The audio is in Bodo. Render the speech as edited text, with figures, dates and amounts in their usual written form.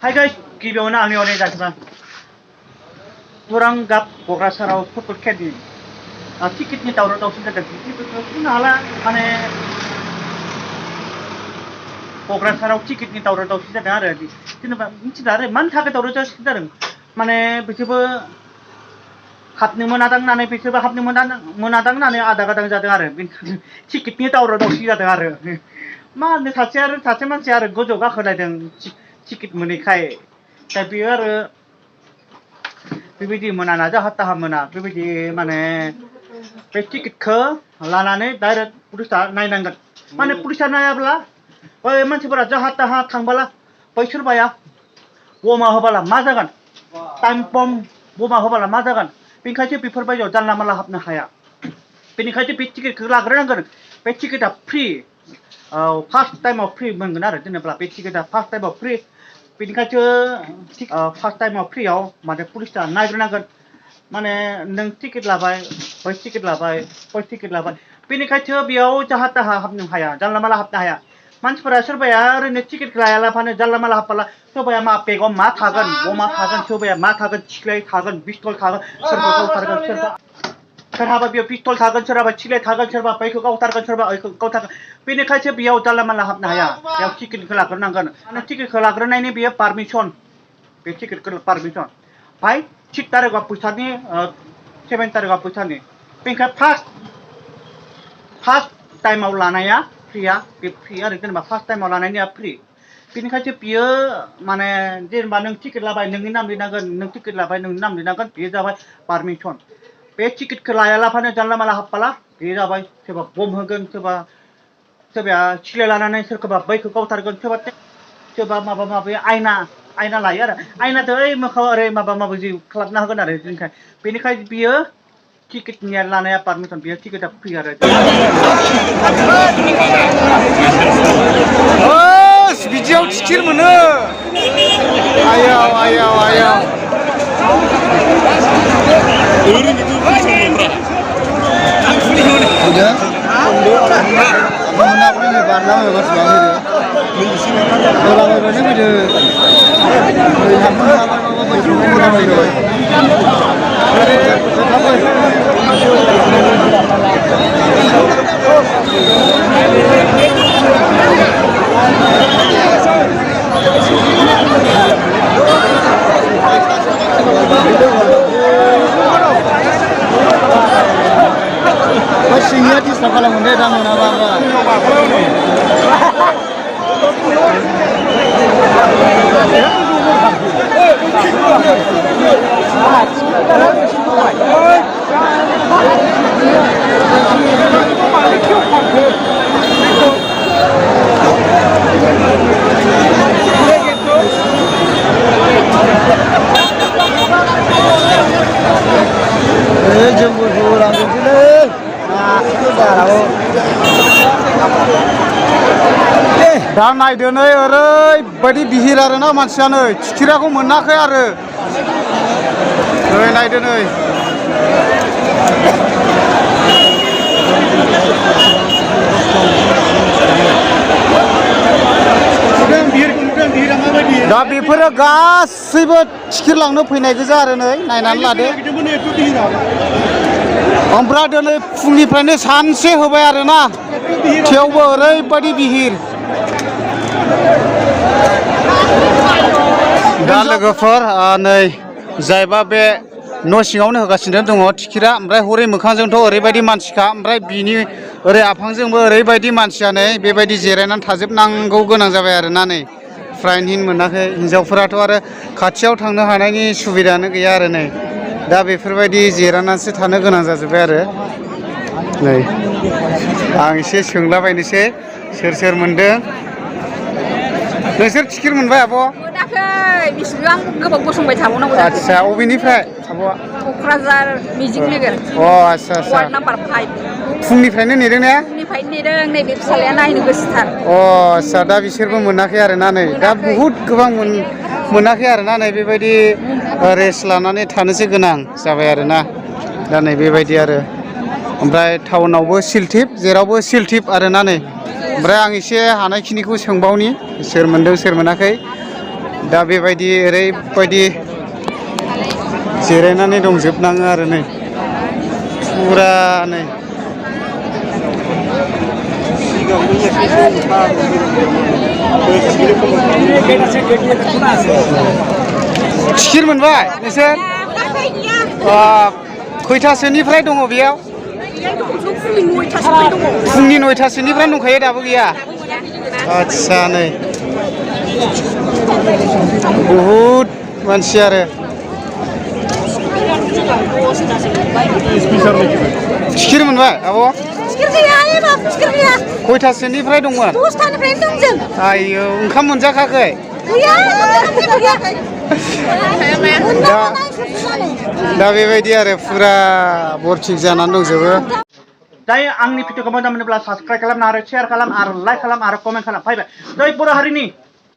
Hi guys, गिबियावनो आंनि अराय जासिबाय औरंगाबाद क'क्राझाराव फुटबल खेलनि टिकेटनि दावराव दावसि जादों बुंनो हाला माने क'क्राझाराव टिकेटनि दावराव दावसि जादों आरो जेनेबा मिथिला आरो मानि थाखाय दावराव दावसि जादों माने बिसोरबो हाबनो मोनादां होननानै बिसोरबो हाबनो मोनादां होननानै आदां गादां जादों आरो टिकेटनि दावराव दावसि जादों आरो मा होनो सासे मानसिया आरो गोजौआव गाखोलायदों टिकेट मोनैखाय दा बेयो आरो बेबायदि मोनाना जाहा ताहा मोना बेबायदि माने बे टिकेटखौ लानानै डाइरेक्ट पुलिसा नायनांगोन माने पुलिसा नायाब्ला बै मानसिफोरा जाहा ताहा थांबाला बै सोरबाया बमा होबाला मा जागोन टाइम बम बमा होबाला मा जागोन बेनिखायनो बेफोरबायदियाव जानला मानला हाबनो हाया बेनिखायनो बे टिकेटखौ लाग्रोनांगोन बे टिकेटआ फ्रि फार्स्ट टाइमाव फ्रि मोनगोन आरो जेनेबा बे टिकेटआ फार्स्ट टाइमाव फ्रि बेनिखायनो फार्स्ट टाइमाव फ्रियाव माने पुलिसा नायग्रोनांगोन माने नों टिकेट लाबाय बै टिकेट लाबाय बै टिकेट लाबाय बेनिखायनो बेयाव जाहा ताहा हाबनो हाया जानला मानला हाबनो हाया मानसिफोरा सोरबाया ओरैनो टिकेट लायालाबानो जानला मानला हाबबाला सोरबाया मा बेगाव मा थागोन बमा थागोन सोरबाया मा थागोन थिख्लाय थागोन पिस्तल थागोन सोरबा गावथारगोन सोरहाबा बेयाव पिस्तल थागोन सोरहाबा थिख्लाय थागोन सोरबा बैखौ गावथारगोन सोरबा ओइखौ गावथारगोन बेनिखायनो बेयाव जानला मानला हाबनो हाया बेयाव टिकेटखौ लाग्रोनांगोन माने टिकेटखौ लाग्रोनायनि बेयो पारमिसन बे टिकेटखौ पारमिसन ओमफ्राय 6 तारिखआव फैसानि 7 तारिखआव फैसानि बेनिखायनो फार्स्ट टाइमाव लानाया फ्रिया बे फ्रि आरो जेनेबा फार्स्ट टाइमाव लानायनिया फ्रि बेनिखायनो बियो माने जेनेबा नों टिकेट लाबाय नोंनि नाम लिरनांगोन नों टिकेट लाबाय नोंनि नाम लिरनांगोन बेयो जाबाय पारमिसन बे टिकेटखौ लायालाबानो जानला मानला हाबबाला बेयो जाबाय सोरबा बम होगोन सोरबाया सिलाय लानानै सोरखौबा बैखौ गावथारगोन सोरबा माबा माबि आयना लायो आरो आयनाजों ओइ मोखाङाव ओरै माबा माबि खालामना होगोन आरो बेनिखायनो बियो टिकेटनिया लानाया पारमिसन बियो टिकेटआ फ्रि आरो बिदियाव टिकेट मोनो आयाव सिंगिया डिस्टार्ब खालामो दे दा मोनाबा दा नायदो नै ओरैबायदि बिहिर आरोना मानसियानो टिकेटखौ मोनाखै आरो नै नायदो नै दा बेफोरो गासैबो टिकेट लांनो फैनाय गोजा आरो नै नायनानै लादो ओमफ्राय दिनै फुंनिफ्रायनो सानसे होबाय आरोना थेवबो ओरैबायदि बिहिर दा लोगोफोर नै जायबा बे न' सिङावनो होगासिनो दङ टिकेटआ ओमफ्राय हरै मोखांजोंथ' ओरैबायदि मानसिखा ओमफ्राय बिनि ओरै आफांजोंबो ओरैबायदि मानसियानो बेबायदि जिरायनानै थाजोबनांगौ गोनां जाबाय आरोना नै फ्राइनिन मोनाखै हिनजावफोराथ' आरो खाथियाव थांनो हानायनि सुबिदायानो गैया आरो नै दा बेफोरबायदि जिरायनानैसो थानो गोनां जाजोब्बाय आरो नै आं एसे सोंलाबायनोसै सोर मोनदों नोंसोर टिकेट मोनबाय आब' मोनाखै बेसेबां गोबाव गसंबाय थाबावनांगौ आदसा अबेनिफ्राय आब'आ क'क्राझार मिजिं नोगोर आदसा वार्ड नाम्बार 5 फुंनिफ्रायनो नेदों ने फुंनिफ्रायनो नेदों नैबे फिसालाया नायनो गोसोथार आदसा दा बिसोरबो मोनाखै आरोना नै दा बहुद गोबां मोनाखै आरोना नै बेबायदि रेस्ट लानानै थानोसो गोनां जाबाय आरोना दा नै बेबायदि आरो ओमफ्राय टाउनावबो सिलथिप जेरावबो सिलथिप आरोना नै ओमफ्राय आं एसे हानायखिनिखौ सोंबावनि सोर मोनदों सोर मोनाखै दा बेबायदि ओरैबायदि जिरायनानै दंजोबनाङो आरो नै फुरा नै टिकेट मोनबाय नोंसोर खैथासोनिफ्राय दङ बेयाव फुंनि 9थासोनिफ्राय दंखायो दाबो गैया आदसा नै बहुद मानसि आरो टिकेट मोनबाय आब' खयथासोनिफ्राय दंमोन 10थानिफ्रायनो दं जों आयौ ओंखाम मोनजाखाखै दा बेबायदि आरो फुरा बरथिक जानानै दंजोबो जाय आंनि भिडिअखौ मोजां मोनोब्ला साबस्क्राइब खालाम आरो शेयार खालाम आरो लाइक खालाम आरो कमेन्ट खालाम फैबाय जै बर' हारिनि